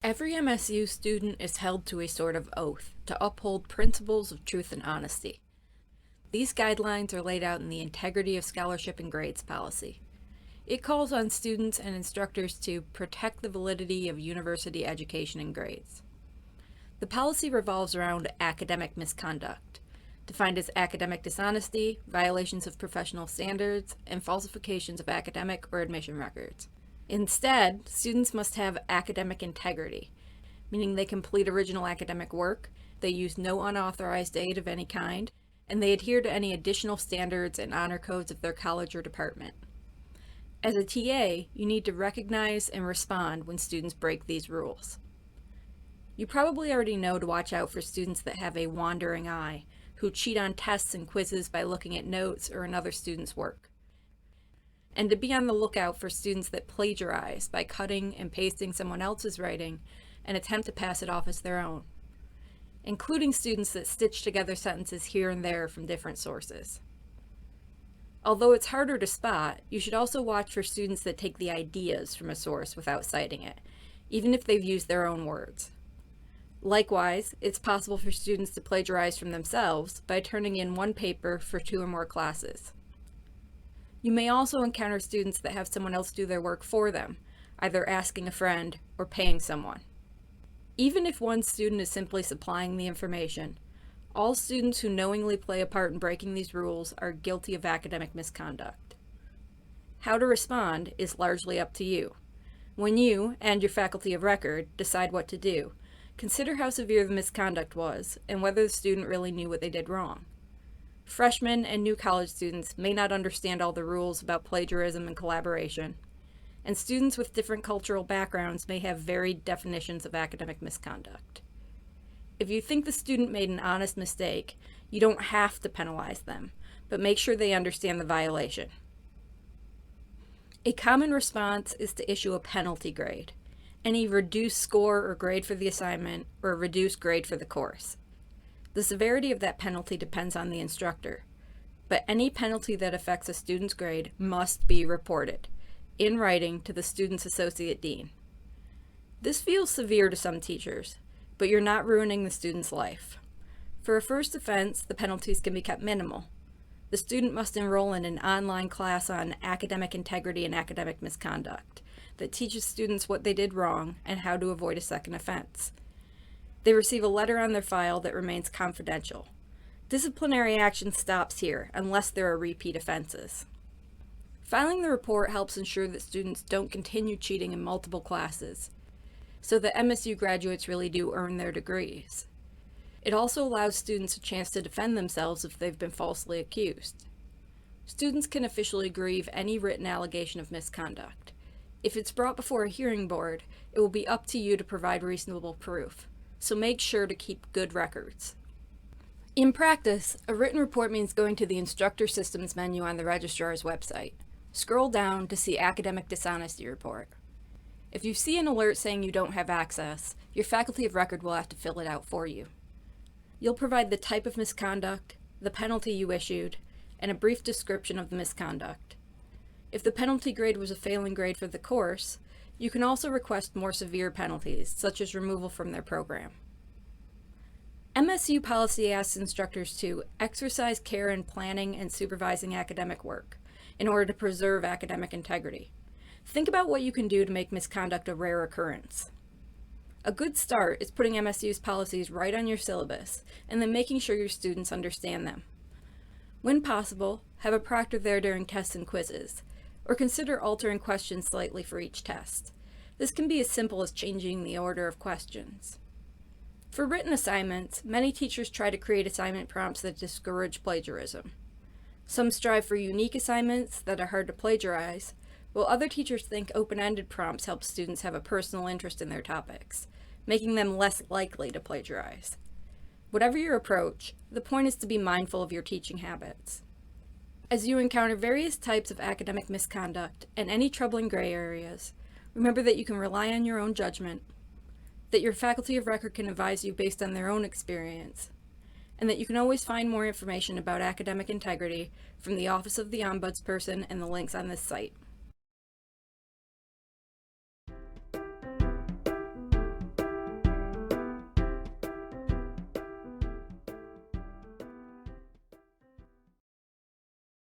Every MSU student is held to a sort of oath to uphold principles of truth and honesty. These guidelines are laid out in the Integrity of Scholarship and Grades policy. It calls on students and instructors to protect the validity of university education and grades. The policy revolves around academic misconduct, defined as academic dishonesty, violations of professional standards, and falsifications of academic or admission records. Instead, students must have academic integrity, meaning they complete original academic work, they use no unauthorized aid of any kind, and they adhere to any additional standards and honor codes of their college or department. As a TA, you need to recognize and respond when students break these rules. You probably already know to watch out for students that have a wandering eye, who cheat on tests and quizzes by looking at notes or another student's work. And to be on the lookout for students that plagiarize by cutting and pasting someone else's writing and attempt to pass it off as their own, including students that stitch together sentences here and there from different sources. Although it's harder to spot, you should also watch for students that take the ideas from a source without citing it, even if they've used their own words. Likewise, it's possible for students to plagiarize from themselves by turning in one paper for 2 or more classes. You may also encounter students that have someone else do their work for them, either asking a friend or paying someone. Even if one student is simply supplying the information, all students who knowingly play a part in breaking these rules are guilty of academic misconduct. How to respond is largely up to you. When you, and your faculty of record, decide what to do, consider how severe the misconduct was and whether the student really knew what they did wrong. Freshmen and new college students may not understand all the rules about plagiarism and collaboration, and students with different cultural backgrounds may have varied definitions of academic misconduct. If you think the student made an honest mistake, you don't have to penalize them, but make sure they understand the violation. A common response is to issue a penalty grade, any reduced score or grade for the assignment, or a reduced grade for the course. The severity of that penalty depends on the instructor, but any penalty that affects a student's grade must be reported, in writing, to the student's associate dean. This feels severe to some teachers, but you're not ruining the student's life. For a first offense, the penalties can be kept minimal. The student must enroll in an online class on academic integrity and academic misconduct that teaches students what they did wrong and how to avoid a second offense. They receive a letter on their file that remains confidential. Disciplinary action stops here unless there are repeat offenses. Filing the report helps ensure that students don't continue cheating in multiple classes, so that MSU graduates really do earn their degrees. It also allows students a chance to defend themselves if they've been falsely accused. Students can officially grieve any written allegation of misconduct. If it's brought before a hearing board, it will be up to you to provide reasonable proof, so make sure to keep good records. In practice, a written report means going to the Instructor Systems menu on the registrar's website. Scroll down to see Academic Dishonesty Report. If you see an alert saying you don't have access, your faculty of record will have to fill it out for you. You'll provide the type of misconduct, the penalty you issued, and a brief description of the misconduct. If the penalty grade was a failing grade for the course, you can also request more severe penalties, such as removal from their program. MSU policy asks instructors to exercise care in planning and supervising academic work in order to preserve academic integrity. Think about what you can do to make misconduct a rare occurrence. A good start is putting MSU's policies right on your syllabus and then making sure your students understand them. When possible, have a proctor there during tests and quizzes, or consider altering questions slightly for each test. This can be as simple as changing the order of questions. For written assignments, many teachers try to create assignment prompts that discourage plagiarism. Some strive for unique assignments that are hard to plagiarize, while other teachers think open-ended prompts help students have a personal interest in their topics, making them less likely to plagiarize. Whatever your approach, the point is to be mindful of your teaching habits. As you encounter various types of academic misconduct and any troubling gray areas, remember that you can rely on your own judgment, that your faculty of record can advise you based on their own experience, and that you can always find more information about academic integrity from the Office of the Ombudsperson and the links on this site.